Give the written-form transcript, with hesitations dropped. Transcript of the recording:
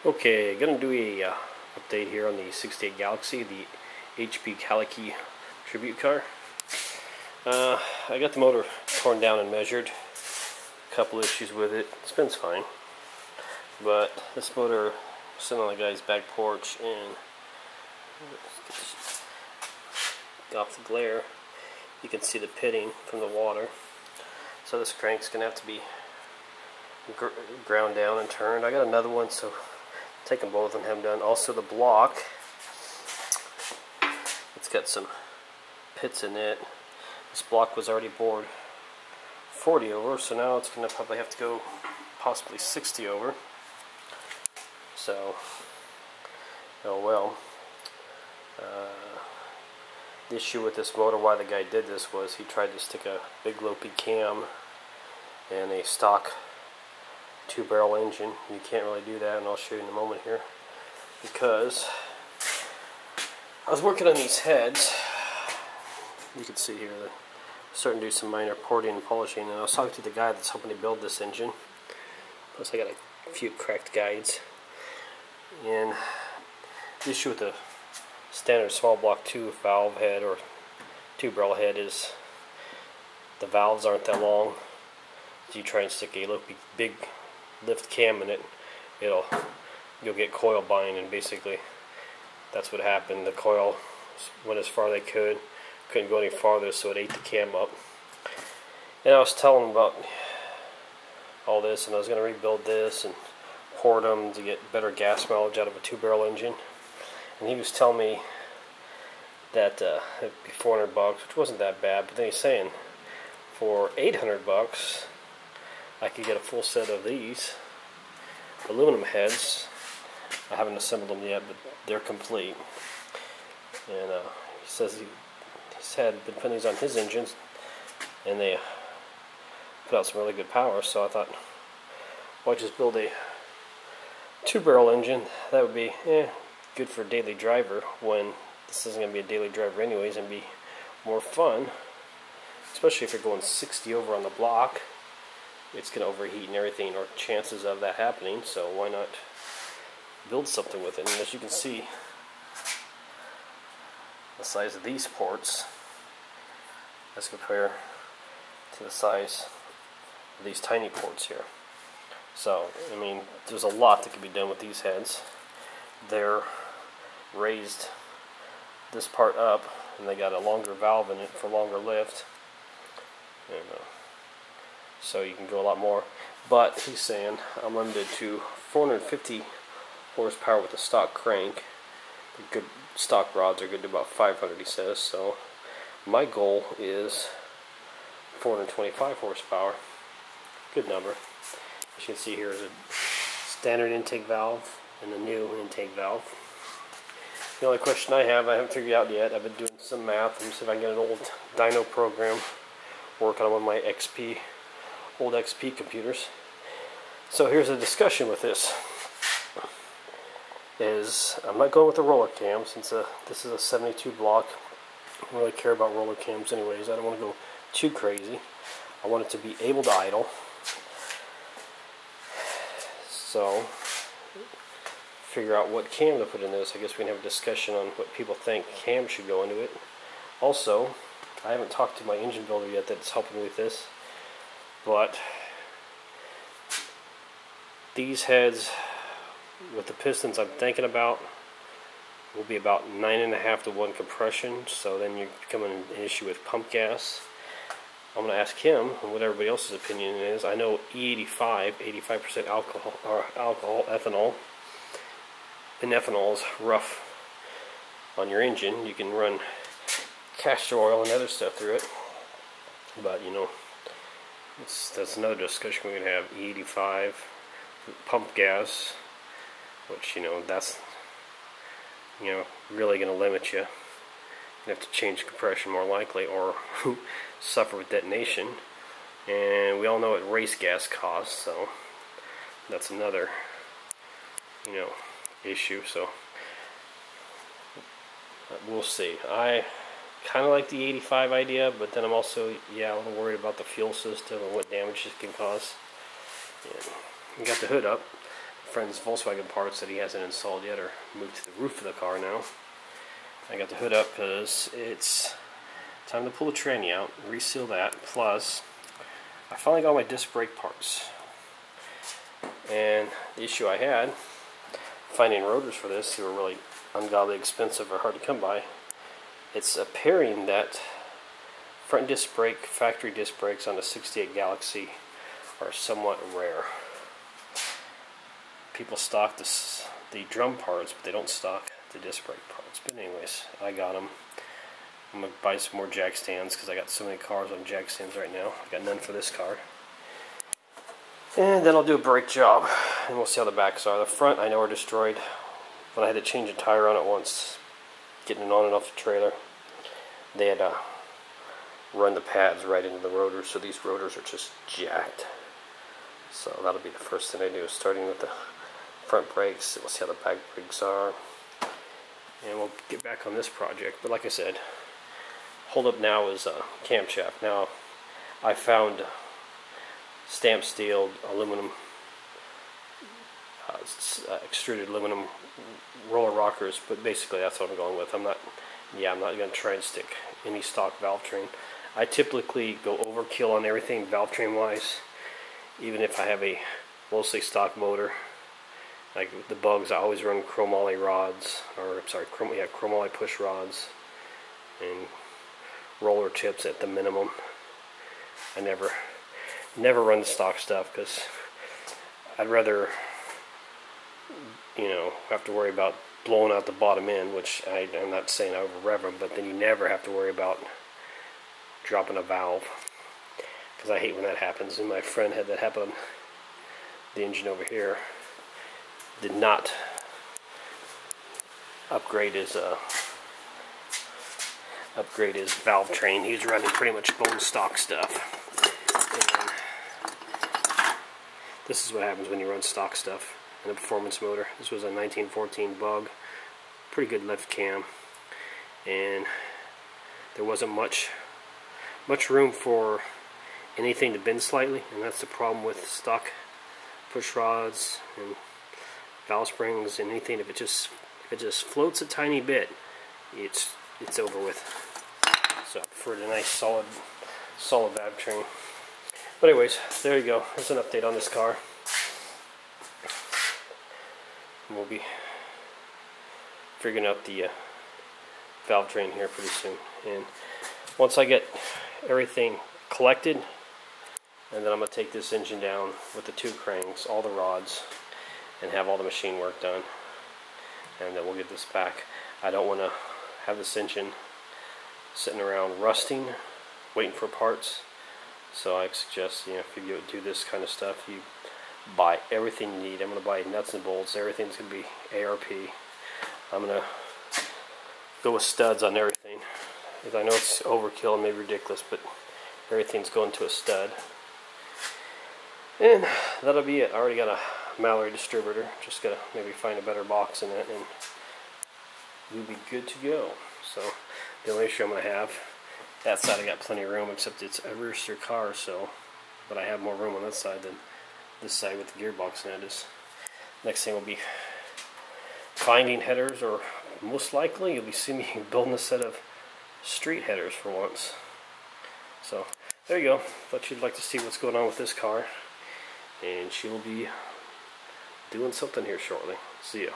Okay, gonna do a update here on the '68 Galaxie, the H.B Halicki tribute car. I got the motor torn down and measured. A couple issues with it. It spins fine, but this motor was sitting on the guy's back porch, and off the glare, you can see the pitting from the water. So this crank's gonna have to be ground down and turned. I got another one, so take them both and have them done. Also the block, it's got some pits in it. This block was already bored 40 over, so now it's going to probably have to go possibly 60 over. So, oh well. The issue with this motor, why the guy did this, was he tried to stick a big lopey cam and a stock 2-barrel engine. You can't really do that, and I'll show you in a moment here, because I was working on these heads. You can see here that I'm starting to do some minor porting and polishing, and I was talking to the guy that's helping to build this engine. Plus I got a few cracked guides. And the issue with the standard small block 2 valve head or 2-barrel head is the valves aren't that long. So you try and stick a big lift cam in it, you'll get coil bind, and basically that's what happened. The coil went as far as they couldn't go any farther, so it ate the cam up. And I was telling him about all this, and I was going to rebuild this and port them to get better gas mileage out of a 2-barrel engine. And he was telling me that it'd be $400, which wasn't that bad, but then he's saying for $800 I could get a full set of these aluminum heads. I haven't assembled them yet, but they're complete. And he says he's been putting these on his engines, and they put out some really good power. So I thought, why just build a 2-barrel engine? That would be good for a daily driver, when this isn't going to be a daily driver anyways, and be more fun, especially if you're going 60 over on the block. It's going to overheat and everything, or chances of that happening, so why not build something with it? And as you can see, the size of these ports as compared to the size of these tiny ports here. So, I mean, there's a lot that can be done with these heads. They're raised this part up, and they got a longer valve in it for longer lift. And so you can go a lot more, but he's saying I'm limited to 450 horsepower with a stock crank. The good stock rods are good to about 500, he says. So my goal is 425 horsepower. Good number. As you can see, here is a standard intake valve and a new intake valve. The only question I haven't figured out yet. I've been doing some math. I'm going to see if I can get an old dyno program working on one of my old XP computers. So here's a discussion with this. I'm not going with the roller cam, since this is a 72 block. I don't really care about roller cams anyways. I don't want to go too crazy. I want it to be able to idle. So figure out what cam to put in this. I guess we can have a discussion on what people think cam should go into it. Also, I haven't talked to my engine builder yet that's helping me with this, but these heads with the pistons I'm thinking about will be about 9.5 to 1 compression, so then you're becoming an issue with pump gas. I'm going to ask him what everybody else's opinion is. I know E85, 85% alcohol, or ethanol, and ethanol is rough on your engine. You can run castor oil and other stuff through it, but you know, that's another discussion we're going to have. E85 pump gas, which, you know, that's, you know, really going to limit you. You have to change compression more likely, or suffer with detonation. And we all know what race gas costs, so that's another, you know, issue. So we'll see. I kind of like the 85 idea, but then I'm also, a little worried about the fuel system and what damage it can cause. And we got the hood up. friend's Volkswagen parts that he hasn't installed yet or moved to the roof of the car now. I got the hood up because it's time to pull the tranny out, reseal that, plus I finally got my disc brake parts. And the issue I had finding rotors for this, they were really ungodly expensive or hard to come by. It's appearing that front disc brake, factory disc brakes on the 68 Galaxie are somewhat rare. People stock the drum parts, but they don't stock the disc brake parts. But anyways, I got them. I'm going to buy some more jack stands because I got so many cars on jack stands right now. I got none for this car. And then I'll do a brake job, and we'll see how the backs are. The front I know are destroyed, but I had to change a tire on it once, getting it on and off the trailer. They had run the pads right into the rotors, so these rotors are just jacked. So that'll be the first thing I do, starting with the front brakes. We'll see how the back brakes are, and we'll get back on this project. But like I said, hold up now is camshaft. Now I found stamped steel, aluminum, extruded aluminum roller rockers, but basically that's what I'm going with. I'm not going to try and stick any stock valve train. I typically go overkill on everything valve train wise, even if I have a mostly stock motor. Like with the bugs, I always run chromoly rods, or sorry, chromoly push rods, and roller tips at the minimum. I never run the stock stuff because I'd rather, have to worry about blowing out the bottom end, which I'm not saying I over rev them, but then you never have to worry about dropping a valve, because I hate when that happens. And my friend had that happen on the engine over here. Did not upgrade his valve train. He was running pretty much bone stock stuff. This is what happens when you run stock stuff in a performance motor. This was a 1914 Bug, pretty good lift cam, and there wasn't much room for anything to bend slightly, and that's the problem with stock push rods and valve springs and anything. If it just floats a tiny bit, it's over with. So I prefer a nice solid valve train. But anyways, there you go. There's an update on this car. And we'll be figuring out the valve train here pretty soon. And once I get everything collected, and then I'm going to take this engine down with the 2 cranks, all the rods, and have all the machine work done. And then we'll get this back. I don't want to have this engine sitting around rusting, waiting for parts. So I suggest, if you do this kind of stuff, you buy everything you need. I'm going to buy nuts and bolts. Everything's going to be ARP. I'm going to go with studs on everything. I know it's overkill and maybe ridiculous, but everything's going to a stud. And that'll be it. I already got a Mallory distributor. Just got to maybe find a better box in it, and we'll be good to go. So the only issue I'm going to have, that side I got plenty of room, except it's a rear steer car, but I have more room on that side than this side with the gearbox in it. Next thing will be finding headers, or most likely you'll be seeing me building a set of street headers for once. So there you go. Thought you'd like to see what's going on with this car, and she'll be doing something here shortly. See ya.